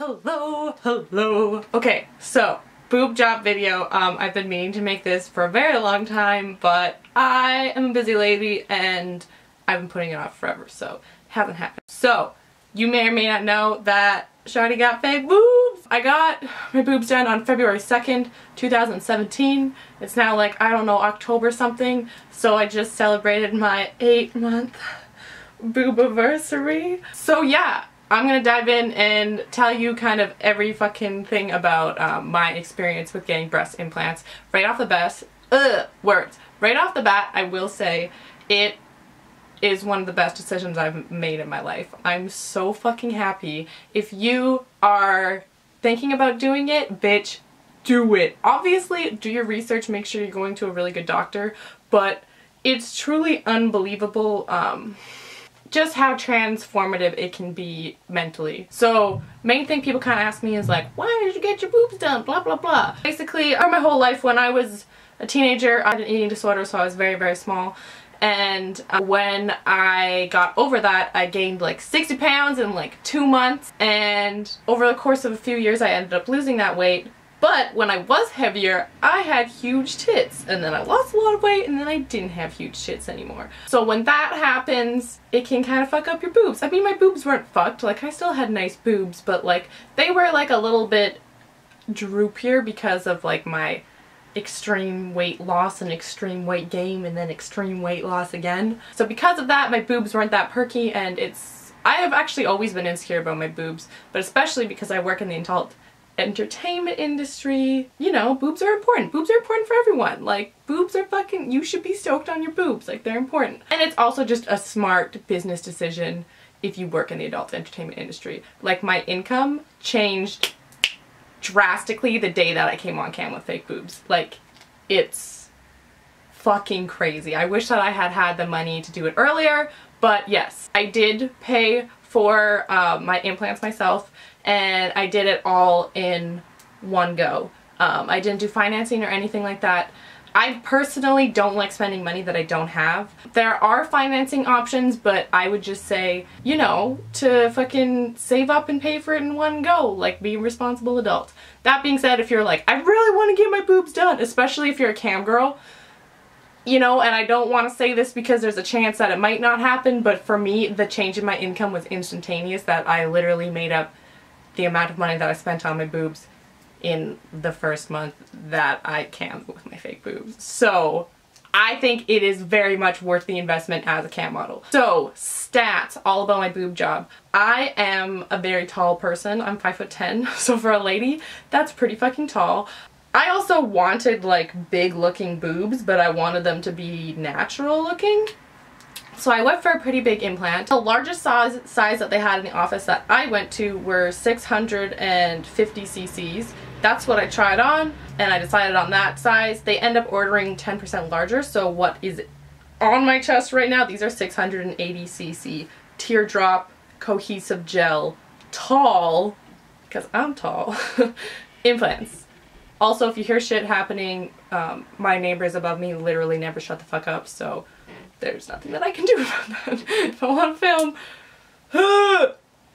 Hello. Okay, so boob job video. I've been meaning to make this for a very long time, but I am a busy lady and I've been putting it off forever, so it hasn't happened. So you may or may not know that Shawty got fake boobs. I got my boobs done on February 2nd, 2017. It's now like, I don't know, October something, so I just celebrated my 8-month boobiversary. So yeah, I'm gonna dive in and tell you kind of every fucking thing about my experience with getting breast implants. Right off the bat, Right off the bat, I will say it is one of the best decisions I've made in my life. I'm so fucking happy. If you are thinking about doing it, bitch, do it. Obviously, do your research, make sure you're going to a really good doctor, but it's truly unbelievable just how transformative it can be mentally. So, main thing people kind of ask me is like, why did you get your boobs done? Blah, blah, blah. Basically, my whole life when I was a teenager, I had an eating disorder, so I was very, very small. And when I got over that, I gained like 60 pounds in like 2 months. And over the course of a few years, I ended up losing that weight. But when I was heavier, I had huge tits, and then I lost a lot of weight, and then I didn't have huge tits anymore. So when that happens, it can kind of fuck up your boobs. I mean, my boobs weren't fucked, like I still had nice boobs, but like they were like a little bit droopier because of like my extreme weight loss and extreme weight gain and then extreme weight loss again. So because of that, my boobs weren't that perky, and I have actually always been insecure about my boobs, but especially because I work in the adult entertainment industry, you know, boobs are important. Boobs are important for everyone. Like, boobs are fucking, you should be stoked on your boobs. Like, they're important. And it's also just a smart business decision if you work in the adult entertainment industry. Like, my income changed drastically the day that I came on cam with fake boobs. Like, it's fucking crazy. I wish that I had had the money to do it earlier, but yes, I did pay for my implants myself, and I did it all in one go. I didn't do financing or anything like that. I personally don't like spending money that I don't have. There are financing options, but I would just say, you know, to fucking save up and pay for it in one go, like be a responsible adult. That being said, if you're like, I really want to get my boobs done, especially if you're a cam girl, you know, and I don't want to say this because there's a chance that it might not happen, but for me, the change in my income was instantaneous, that I literally made up the amount of money that I spent on my boobs in the first month that I cammed with my fake boobs. So I think it is very much worth the investment as a cam model. So stats, all about my boob job. I am a very tall person. I'm 5'10", so for a lady, that's pretty fucking tall. I also wanted like big looking boobs, but I wanted them to be natural looking. So I went for a pretty big implant. The largest size that they had in the office that I went to were 650 cc's. That's what I tried on, and I decided on that size. They end up ordering 10% larger, so what is on my chest right now, these are 680 cc teardrop cohesive gel tall, because I'm tall, implants. Also, if you hear shit happening, my neighbors above me literally never shut the fuck up, so there's nothing that I can do about that if I want to film.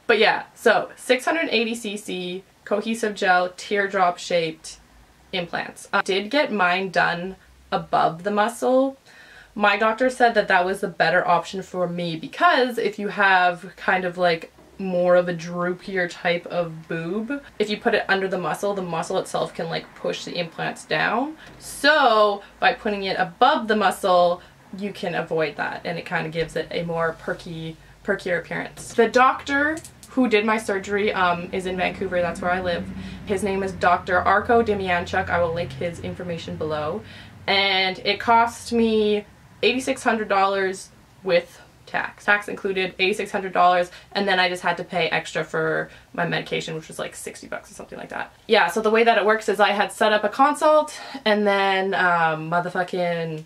But yeah, so 680 cc cohesive gel teardrop shaped implants. I did get mine done above the muscle. My doctor said that that was the better option for me because if you have kind of like more of a droopier type of boob, if you put it under the muscle itself can like push the implants down. So by putting it above the muscle, you can avoid that, and it kind of gives it a more perkier appearance. The doctor who did my surgery is in Vancouver, that's where I live. His name is Dr. Arko Demianchuk. I will link his information below. And it cost me $8,600 with tax. Tax included $8,600, and then I just had to pay extra for my medication, which was like 60 bucks or something like that. Yeah, so the way that it works is I had set up a consult, and then motherfucking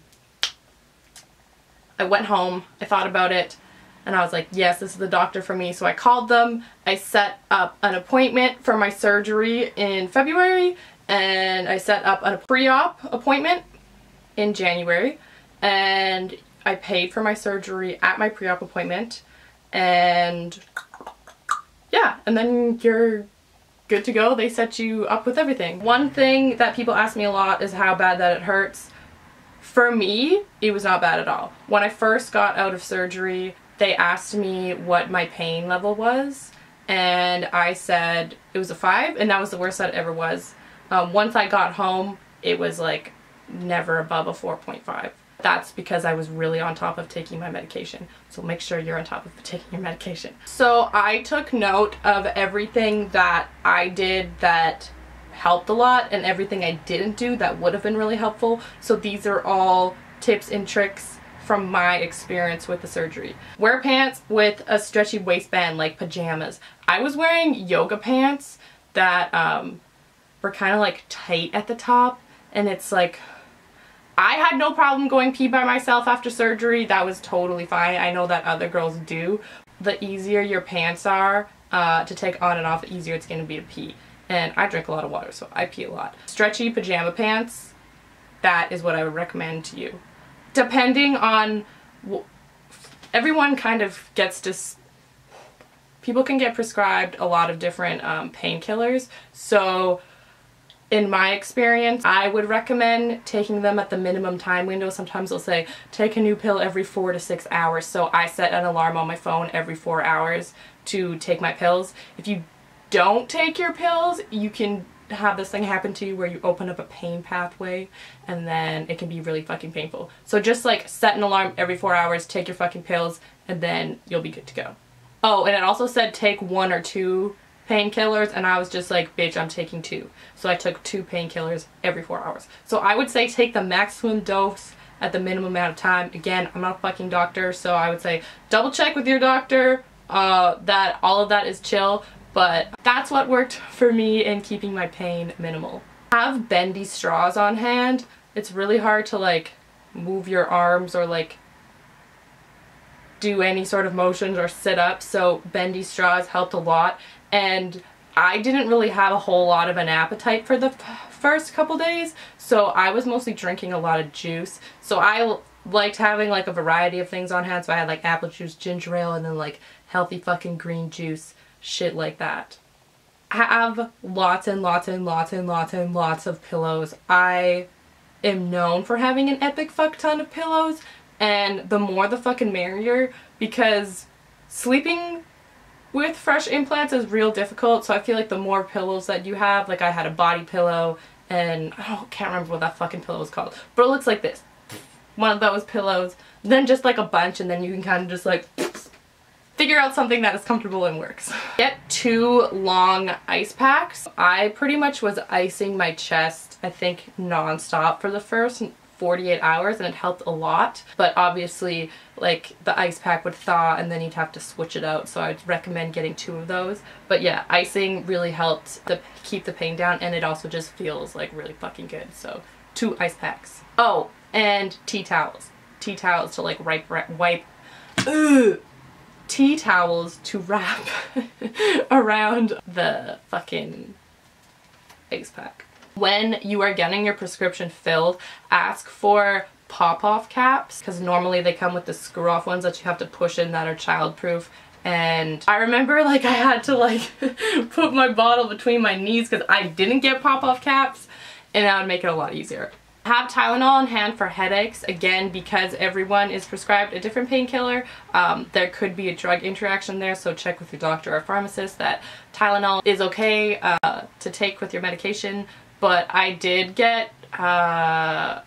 I went home, I thought about it, and I was like, yes, this is the doctor for me. So I called them, I set up an appointment for my surgery in February, and I set up a pre-op appointment in January, and I paid for my surgery at my pre-op appointment, and yeah, and then you're good to go. They set you up with everything. One thing that people ask me a lot is how bad that it hurts. For me, it was not bad at all. When I first got out of surgery, they asked me what my pain level was, and I said it was a 5, and that was the worst that it ever was. Once I got home, it was like never above a 4.5. That's because I was really on top of taking my medication. So make sure you're on top of taking your medication. So I took note of everything that I did that helped a lot and everything I didn't do that would have been really helpful. So these are all tips and tricks from my experience with the surgery. Wear pants with a stretchy waistband like pajamas. I was wearing yoga pants that were kind of like tight at the top, and it's like, I had no problem going pee by myself after surgery. That was totally fine. I know that other girls do. The easier your pants are to take on and off, the easier it's going to be to pee. And I drink a lot of water, so I pee a lot. Stretchy pajama pants, that is what I would recommend to you. Depending on, everyone kind of gets people can get prescribed a lot of different painkillers. So in my experience, I would recommend taking them at the minimum time window. Sometimes they'll say, take a new pill every 4 to 6 hours. So I set an alarm on my phone every 4 hours to take my pills. If you don't take your pills, you can have this thing happen to you where you open up a pain pathway, and then it can be really fucking painful. So just like set an alarm every 4 hours, take your fucking pills, and then you'll be good to go. Oh, and it also said take 1 or 2 painkillers, and I was just like, bitch, I'm taking 2. So I took 2 painkillers every 4 hours. So I would say take the maximum dose at the minimum amount of time. Again, I'm not a fucking doctor, so I would say double check with your doctor that all of that is chill, but that's what worked for me in keeping my pain minimal. Have bendy straws on hand. It's really hard to like move your arms or like do any sort of motions or sit up, so bendy straws helped a lot. And I didn't really have a whole lot of an appetite for the first couple days, so I was mostly drinking a lot of juice. So I liked having like a variety of things on hand, so I had like apple juice, ginger ale, and then like healthy fucking green juice, shit like that. Have lots and lots and lots and lots and lots of pillows. I am known for having an epic fuck ton of pillows, and the more the fucking merrier, because sleeping with fresh implants is real difficult. So I feel like the more pillows that you have, like I had a body pillow, and I can't remember what that fucking pillow was called, but it looks like this. One of those pillows, then just like a bunch, and then you can kind of just like figure out something that is comfortable and works. Get 2 long ice packs. I pretty much was icing my chest, I think, non-stop for the first 48 hours, and it helped a lot. But obviously, like, the ice pack would thaw and then you'd have to switch it out, so I'd recommend getting 2 of those. But yeah, icing really helped to keep the pain down, and it also just feels like really fucking good. So 2 ice packs. Oh, and tea towels. Tea towels to like wipe tea towels to wrap around the fucking ice pack. When you are getting your prescription filled, ask for pop-off caps, because normally they come with the screw-off ones that you have to push in that are child-proof. And I remember like I had to like put my bottle between my knees because I didn't get pop-off caps, and that would make it a lot easier. Have Tylenol on hand for headaches. Again, because everyone is prescribed a different painkiller, there could be a drug interaction there, so check with your doctor or pharmacist that Tylenol is okay to take with your medication. But I did get, I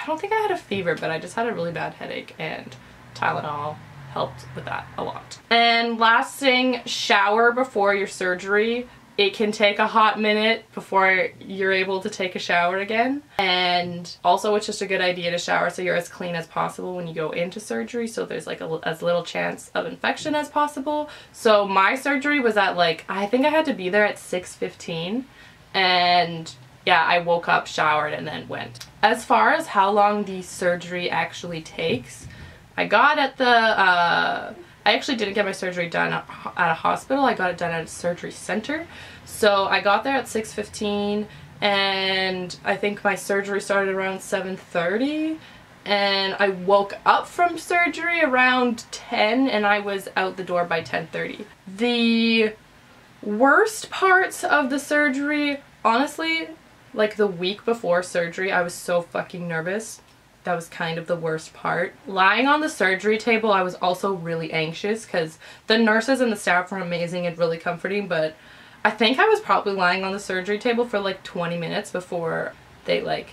don't think I had a fever, but I just had a really bad headache, and Tylenol helped with that a lot. And last thing, shower before your surgery. It can take a hot minute before you're able to take a shower again. And also it's just a good idea to shower so you're as clean as possible when you go into surgery, so there's like as little chance of infection as possible. So my surgery was at like, I think I had to be there at 6:15, and yeah, I woke up, showered, and then went. As far as how long the surgery actually takes, I got at the I actually didn't get my surgery done at a hospital. I got it done at a surgery center. So I got there at 6:15, and I think my surgery started around 7:30, and I woke up from surgery around 10, and I was out the door by 10:30. The Worst parts of the surgery, honestly, like the week before surgery, I was so fucking nervous. That was kind of the worst part. Lying on the surgery table, I was also really anxious because the nurses and the staff were amazing and really comforting, but I think I was probably lying on the surgery table for like 20 minutes before they like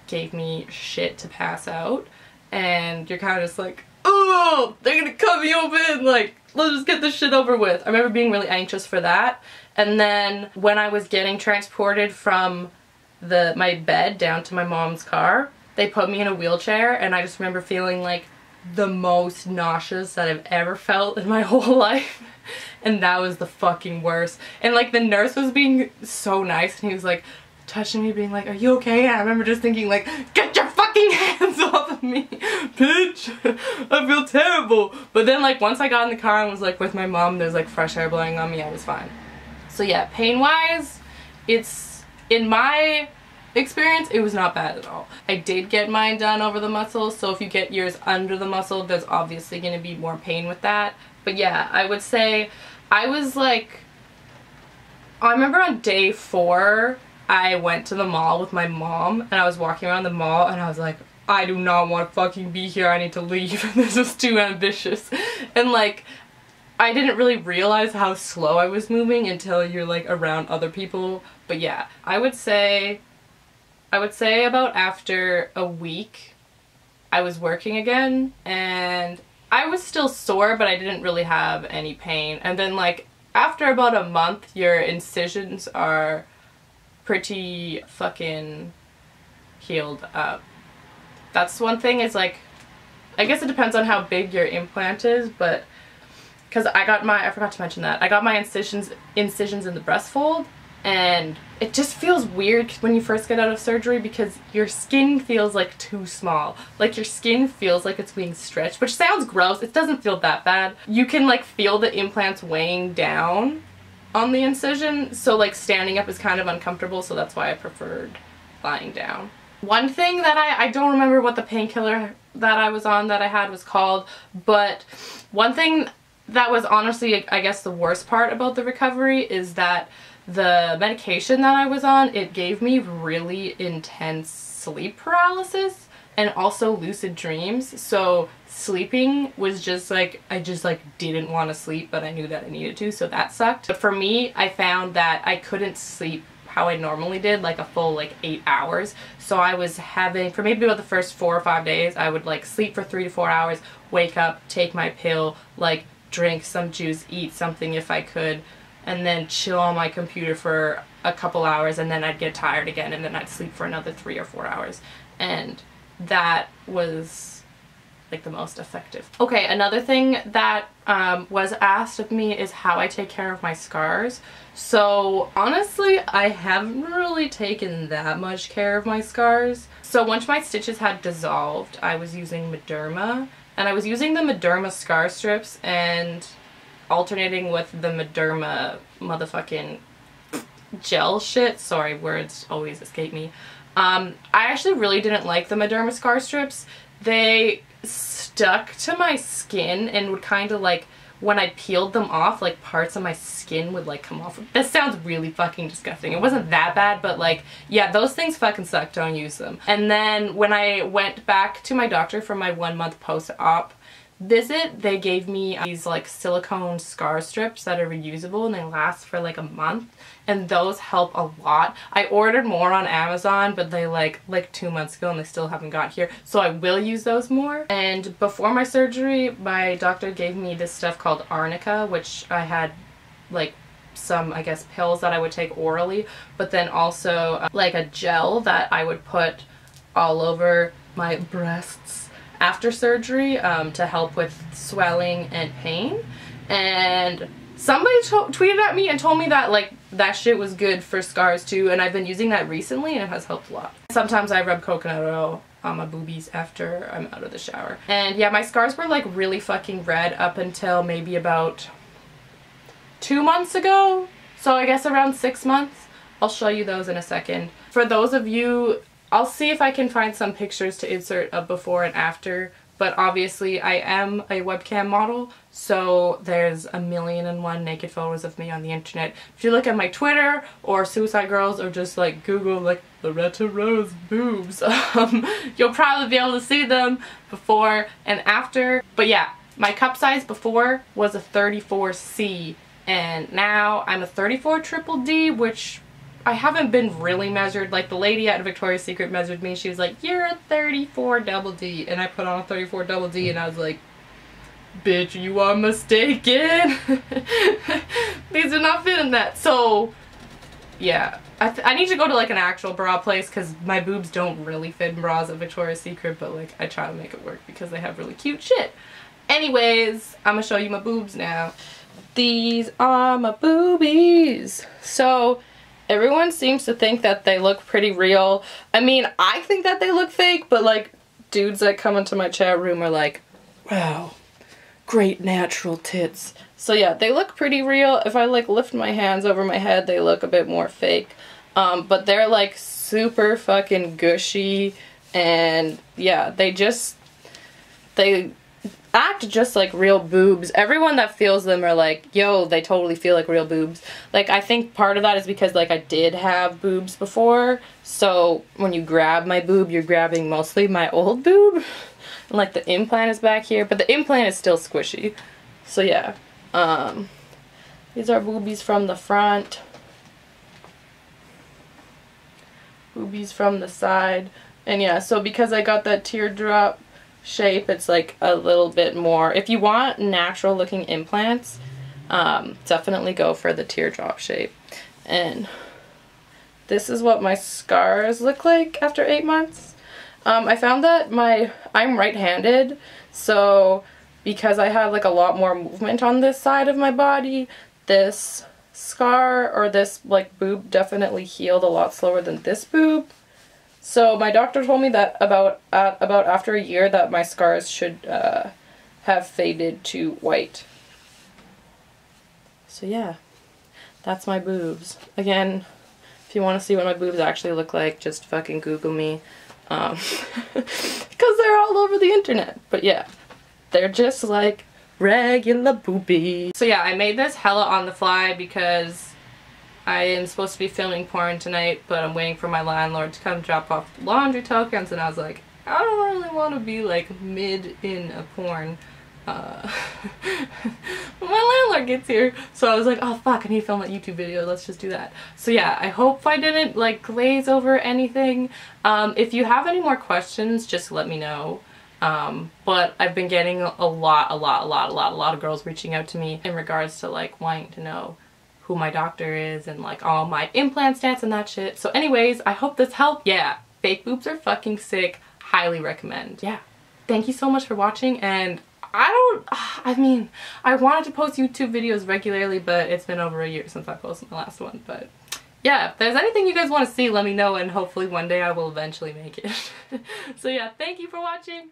gave me shit to pass out. And you're kind of just like, oh, they're gonna cut me open, like, let's just get this shit over with. I remember being really anxious for that. And then when I was getting transported from my bed down to my mom's car, they put me in a wheelchair, and I just remember feeling like the most nauseous that I've ever felt in my whole life. And that was the fucking worst. And like the nurse was being so nice, and he was like touching me, being like, are you okay? And I remember just thinking like, get your fucking hands off of me, bitch. I feel terrible. But then like once I got in the car and was like with my mom, there's like fresh air blowing on me, I was fine. So yeah, pain wise, it's, in my experience, it was not bad at all. I did get mine done over the muscle, so if you get yours under the muscle, there's obviously going to be more pain with that. But yeah, I would say I was like, I remember on day 4, I went to the mall with my mom, and I was walking around the mall, and I was like, I do not want to fucking be here, I need to leave. This is too ambitious. And like, I didn't really realize how slow I was moving until you're like around other people. But yeah, I would say about after a week, I was working again, and I was still sore, but I didn't really have any pain. And then like after about a month, your incisions are pretty fucking healed up. That's one thing, is like, I guess it depends on how big your implant is, but because I forgot to mention that, I got my incisions in the breast fold, and it just feels weird when you first get out of surgery because your skin feels like too small. Like your skin feels like it's being stretched, which sounds gross. It doesn't feel that bad. You can like feel the implants weighing down on the incision, so like standing up is kind of uncomfortable, so that's why I preferred lying down. One thing that I don't remember what the painkiller that I was on that I had was called, but one thing that was honestly, I guess, the worst part about the recovery is that the medication that I was on, it gave me really intense sleep paralysis and also lucid dreams. So sleeping was just like, I just like didn't want to sleep, but I knew that I needed to, so that sucked. But for me, I found that I couldn't sleep how I normally did, like a full like 8 hours. So I was having, for maybe about the first 4 or 5 days, I would like sleep for 3 to 4 hours, wake up, take my pill, like drink some juice, eat something if I could, and then chill on my computer for a couple hours, and then I'd get tired again, and then I'd sleep for another 3 or 4 hours. And that was like the most effective. Okay, another thing that was asked of me is how I take care of my scars. So honestly, I haven't really taken that much care of my scars. So once my stitches had dissolved, I was using Mederma, and I was using the Mederma scar strips and alternating with the Mederma motherfucking gel shit. Sorry, words always escape me. I actually really didn't like the Mederma scar strips. They stuck to my skin and would kind of like, when I peeled them off, like parts of my skin would like come off. This sounds really fucking disgusting. It wasn't that bad, but like, yeah, those things fucking suck. Don't use them. And then when I went back to my doctor for my 1 month post-op visit, they gave me these like silicone scar strips that are reusable, and they last for like a month, and those help a lot. I ordered more on Amazon, but they like 2 months ago and they still haven't got here, so I will use those more. And before my surgery, my doctor gave me this stuff called arnica, which I had like some, I guess, pills that I would take orally, but then also like a gel that I would put all over my breasts after surgery to help with swelling and pain. And somebody tweeted at me and told me that like that shit was good for scars too, and I've been using that recently and it has helped a lot. Sometimes I rub coconut oil on my boobies after I'm out of the shower. And yeah, my scars were like really fucking red up until maybe about 2 months ago, so I guess around 6 months. I'll show you those in a second. For those of you, I'll see if I can find some pictures to insert of before and after but obviously I am a webcam model, so there's 1,000,001 naked photos of me on the internet. If you look at my Twitter or Suicide Girls or just like Google like Loretta Rose boobs, you'll probably be able to see them before and after. But yeah, my cup size before was a 34C, and now I'm a 34 triple D, which I haven't been really measured. Like the lady at Victoria's Secret measured me. She was like, "You're a 34 double D," and I put on a 34 double D, and I was like, "Bitch, you are mistaken." These do not fit in that. So yeah, I need to go to like an actual bra place because my boobs don't really fit in bras at Victoria's Secret, but like I try to make it work because they have really cute shit. Anyways, I'm gonna show you my boobs now. These are my boobies. So everyone seems to think that they look pretty real. I mean, I think that they look fake, but like dudes that come into my chat room are like, "Wow, great natural tits." So yeah, they look pretty real. If I like lift my hands over my head, they look a bit more fake. But they're like super fucking gushy, and yeah, they act just like real boobs. Everyone that feels them are like, yo, they totally feel like real boobs. Like, I think part of that is because like I did have boobs before, so when you grab my boob, you're grabbing mostly my old boob, and like the implant is back here, but the implant is still squishy. So yeah, these are boobies from the front, boobies from the side, and yeah, so because I got that teardrop shape, it's like a little bit more. If you want natural looking implants, definitely go for the teardrop shape. And this is what my scars look like after 8 months. I found that I'm right-handed, so because I have like a lot more movement on this side of my body, this scar or this like boob definitely healed a lot slower than this boob. So my doctor told me that about after a year that my scars should have faded to white. So yeah, that's my boobs. Again, if you want to see what my boobs actually look like, just fucking Google me. Because they're all over the internet. But yeah, they're just like regular boobies. So yeah, I made this hella on the fly because I am supposed to be filming porn tonight, but I'm waiting for my landlord to come drop off laundry tokens, and I was like, I don't really want to be like mid in a porn when my landlord gets here. So I was like, oh fuck, I need to film a YouTube video, let's just do that. So yeah, I hope I didn't like glaze over anything. If you have any more questions, just let me know. But I've been getting a lot of girls reaching out to me in regards to like wanting to know who my doctor is and like all my implant stats and that shit. So anyways, I hope this helped. Yeah, fake boobs are fucking sick. Highly recommend. Yeah, thank you so much for watching, and I mean, I wanted to post YouTube videos regularly, but it's been over a year since I posted my last one. But yeah, if there's anything you guys want to see, let me know, and hopefully one day I will eventually make it. So yeah, thank you for watching.